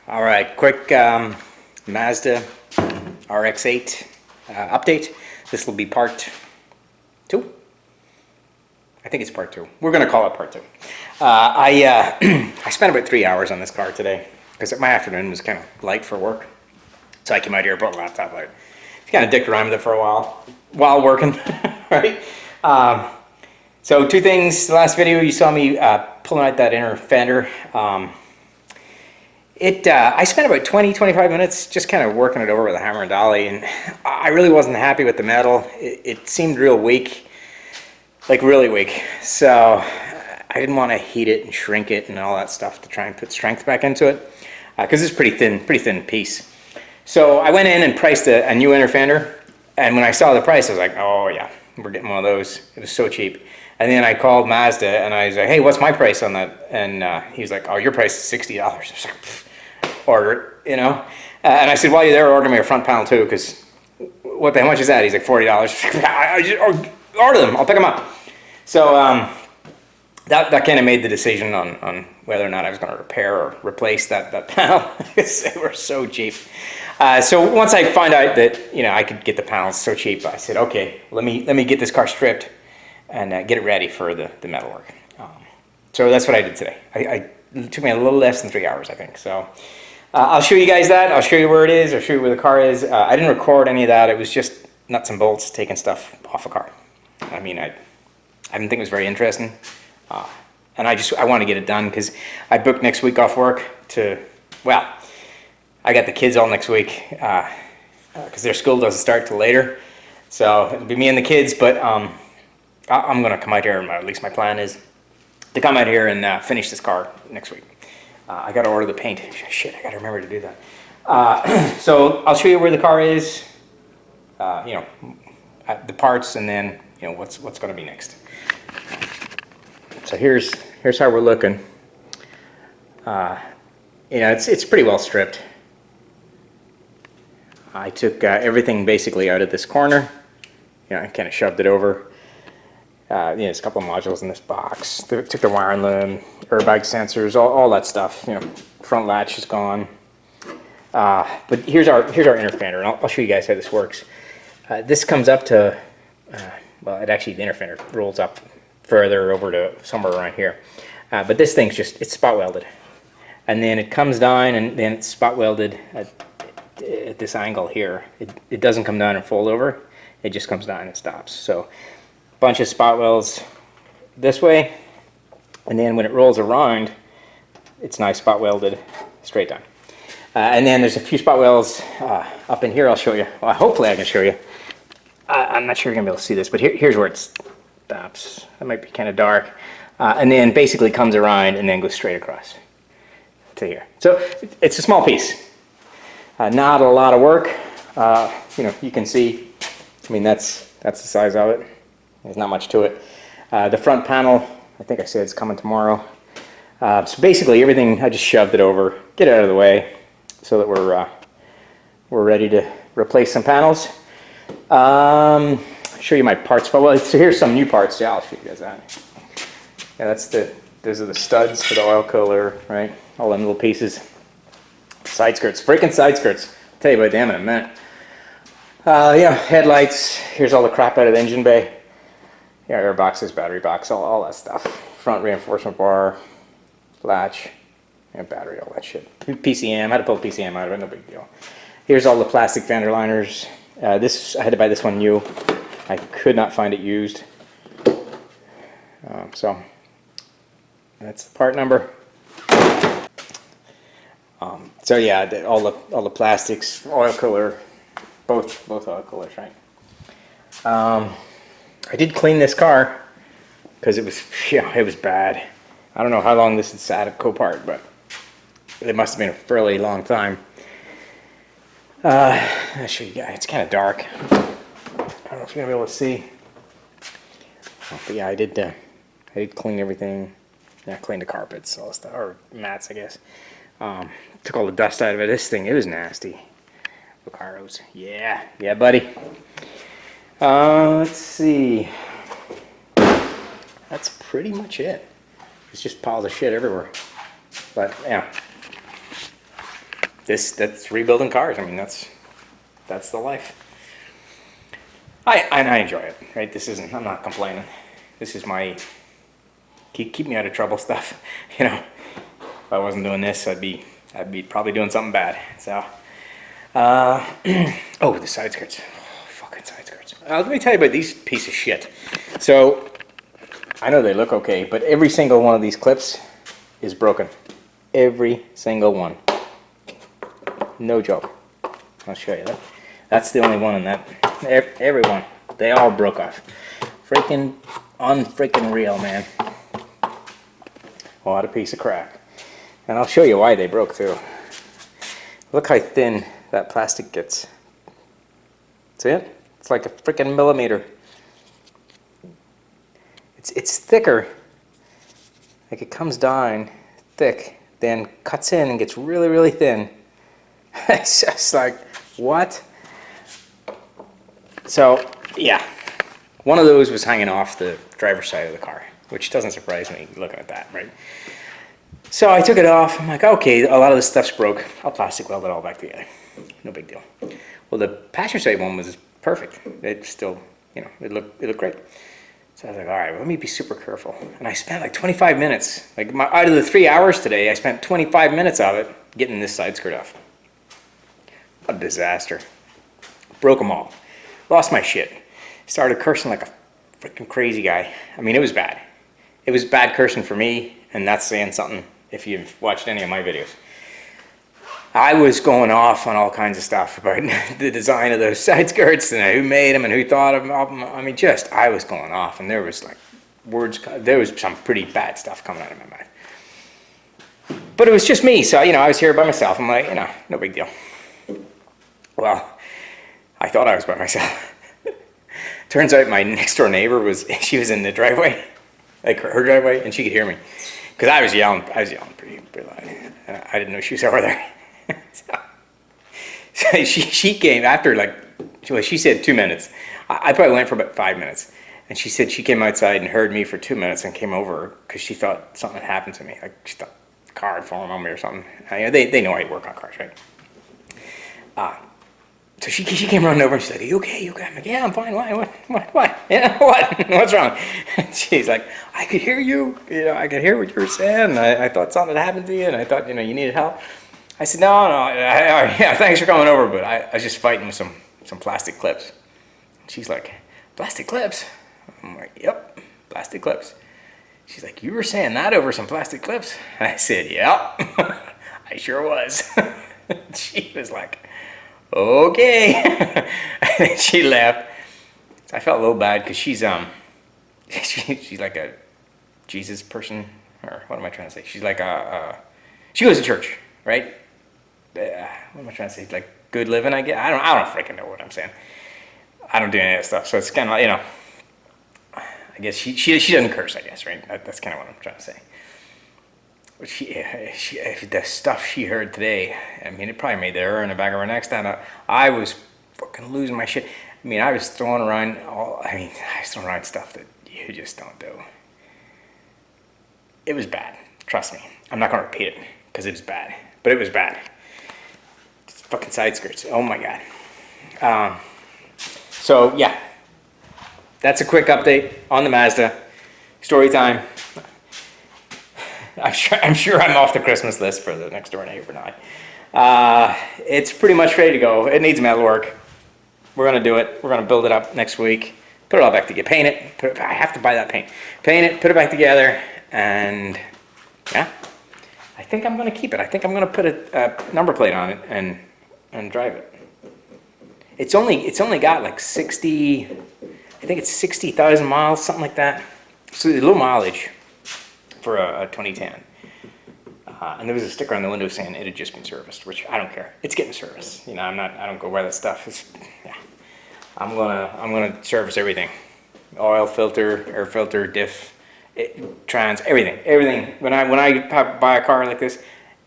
All right, quick Mazda RX8 update. This will be part 2. I think it's part 2. We're going to call it part 2. I spent about 3 hours on this car today because my afternoon was kind of light for work. So I came out here, brought the laptop out. Kind of dicked around with it for a while working, right? So two things. The last video you saw me pulling out that inner fender. I spent about 20-25 minutes just kind of working it over with a hammer and dolly, and I really wasn't happy with the metal. It seemed real weak, like really weak. So I didn't want to heat it and shrink it and all that stuff to try and put strength back into it, because it's pretty thin piece. So I went in and priced a new inner fender, and when I saw the price, I was like, oh yeah, we're getting one of those. It was so cheap. And then I called Mazda and I was like, hey, what's my price on that? And he was like, oh, your price is $60. I was like, order it, you know? And I said, while you're there, order me a front panel too, because how much is that? He's like, $40. I just order them, I'll pick them up. So that kind of made the decision on whether or not I was going to repair or replace that panel, because they were so cheap. So once I found out that I could get the panels so cheap, I said, okay, let me get this car stripped and get it ready for the metalwork. So that's what I did today. It took me a little less than 3 hours, I think. So I'll show you guys that. I'll show you where it is. I'll show you where the car is. I didn't record any of that. It was just nuts and bolts, taking stuff off a car. I mean, I didn't think it was very interesting. And I want to get it done because I booked next week off work I got the kids all next week because their school doesn't start till later. So it'll be me and the kids, but I'm going to come out here, and at least my plan is to come out here and finish this car next week. I got to order the paint. Shit, I got to remember to do that. So I'll show you where the car is, the parts, and then what's going to be next. So here's how we're looking. It's pretty well stripped. I took everything basically out of this corner. I kind of shoved it over. There's a couple of modules in this box. Took the wiring loom, airbag sensors, all that stuff. Front latch is gone. But here's our inner fender, and I'll show you guys how this works. This comes up to, the inner fender rolls up further over to somewhere around here. But this thing's it's spot welded. And then it comes down, and then it's spot welded at this angle here. It doesn't come down and fold over. It just comes down and stops. So bunch of spot welds this way, and then when it rolls around, it's now spot welded straight down. And then there's a few spot welds up in here. I'll show you. Well, hopefully I can show you. I'm not sure you're gonna be able to see this, but here's where it stops. That might be kind of dark. And then basically comes around and then goes straight across to here. So it's a small piece. Not a lot of work. You can see. I mean, that's the size of it. There's not much to it. The front panel, I think I said it's coming tomorrow. So basically everything, I just shoved it over, get it out of the way, so that we're ready to replace some panels. I'll show you my parts. Well, so here's some new parts. Yeah, I'll show you guys that. Yeah, those are the studs for the oil cooler, right? All them little pieces. Side skirts, freaking side skirts. I'll tell you about them in a minute. Headlights. Here's all the crap out of the engine bay. Yeah, air boxes, battery box, all that stuff. Front reinforcement bar, latch, battery, all that shit. PCM, I had to pull PCM out of it, no big deal. Here's all the plastic fender liners. I had to buy this one new. I could not find it used. So that's the part number. All the plastics, oil cooler, both oil coolers, right? I did clean this car because it was bad. I don't know how long this had sat at Copart, but it must have been a fairly long time. I'll show you guys. It's kind of dark. I don't know if you're gonna be able to see. But yeah, I did clean everything. Yeah, cleaned the carpets, all that stuff, or mats, I guess. Took all the dust out of it. This thing, it was nasty. Lucaros. Yeah, buddy. Let's see. That's pretty much it. It's just piles of shit everywhere. But yeah, that's rebuilding cars. I mean, that's the life. I enjoy it, right? I'm not complaining. This is my keep me out of trouble stuff. You know, if I wasn't doing this, I'd be probably doing something bad. So, oh, the side skirts. Oh, fucking side skirts. Let me tell you about these piece of shit. So, I know they look okay, but every single one of these clips is broken. Every single one. No joke. I'll show you that. That's the only one in that. Every one. They all broke off. Freaking unfreaking real, man. What a piece of crap. And I'll show you why they broke too. Look how thin that plastic gets. See it? It's like a freaking millimeter. It's thicker. Like it comes down thick, then cuts in and gets really, really thin. It's just like, what? So, yeah. One of those was hanging off the driver's side of the car, which doesn't surprise me looking at that, right? So I took it off. I'm like, okay, a lot of this stuff's broke. I'll plastic weld it all back together. No big deal. Well, the passenger side one was perfect. It still, you know, it looked great. So I was like, all right, well, let me be super careful. And I spent like 25 minutes. Like out of the 3 hours today, I spent 25 minutes of it getting this side skirt off. What a disaster. Broke them all. Lost my shit. Started cursing like a freaking crazy guy. I mean, it was bad. It was bad cursing for me, and that's saying something if you've watched any of my videos. I was going off on all kinds of stuff about the design of those side skirts and who made them and who thought of them. I mean, I was going off, and there was like there was some pretty bad stuff coming out of my mouth. But it was just me, so, you know, I was here by myself. I'm like, you know, no big deal. Well, I thought I was by myself. Turns out my next door neighbor she was in the driveway, like her driveway, and she could hear me. Because I was yelling pretty loud. I didn't know she was over there. So she came after, like, she said 2 minutes. I probably went for about 5 minutes. And she said she came outside and heard me for 2 minutes and came over because she thought something had happened to me. Like she thought the car had fallen on me or something. They know I work on cars, right? So she came running over and she's like, are you okay? You okay? I'm like, yeah, I'm fine. What? Yeah, what? What's wrong? And she's like, I could hear you. You know, I could hear what you were saying. I thought something had happened to you, and I thought, you know, you needed help. I said, no, yeah, thanks for coming over, but I was just fighting with some plastic clips. She's like, plastic clips? I'm like, yep, plastic clips. She's like, you were saying that over some plastic clips? And I said, yep, I sure was. She was like, okay. And then she laughed. I felt a little bad because she's like a Jesus person, or what am I trying to say? She's like she goes to church, right? What am I trying to say? Like good living, I guess. I don't freaking know what I'm saying. I don't do any of that stuff, so it's kind of like, you know, I guess she doesn't curse, I guess, right? That's kind of what I'm trying to say. But the stuff she heard today, I mean, it probably made the hair in the back of her neck stand up. I was fucking losing my shit. I mean, I was throwing around stuff that you just don't do. It was bad. Trust me. I'm not going to repeat it because it was bad. But it was bad. It's fucking side skirts. Oh my God. So, yeah. That's a quick update on the Mazda. Story time. I'm sure I'm off the Christmas list for the next door neighbor now. It's pretty much ready to go. It needs metal work. We're going to do it. We're going to build it up next week. Put it all back together. Paint it. I have to buy that paint. Paint it, put it back together, and yeah. I think I'm going to keep it. I think I'm going to put a number plate on it and drive it. It's only got like 60, I think it's 60,000 miles, something like that. So a low mileage for a 2010. And there was a sticker on the window saying it had just been serviced, which I don't care. It's getting serviced. You know, I don't go by that stuff. I'm gonna service everything. Oil filter, air filter, diff, trans, everything. When I buy a car like this,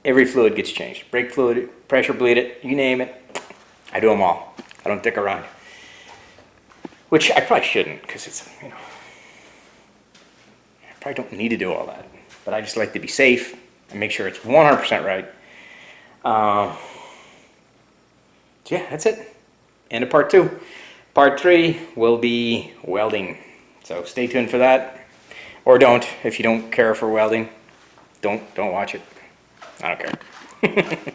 every fluid gets changed. Brake fluid, pressure bleed it, you name it. I do them all. I don't dick around. Which I probably shouldn't, because it's, you know, I probably don't need to do all that. But I just like to be safe and make sure it's 100% right. So yeah, that's it. End of part 2. Part 3 will be welding. So stay tuned for that. Or don't, if you don't care for welding. Don't watch it. I don't care.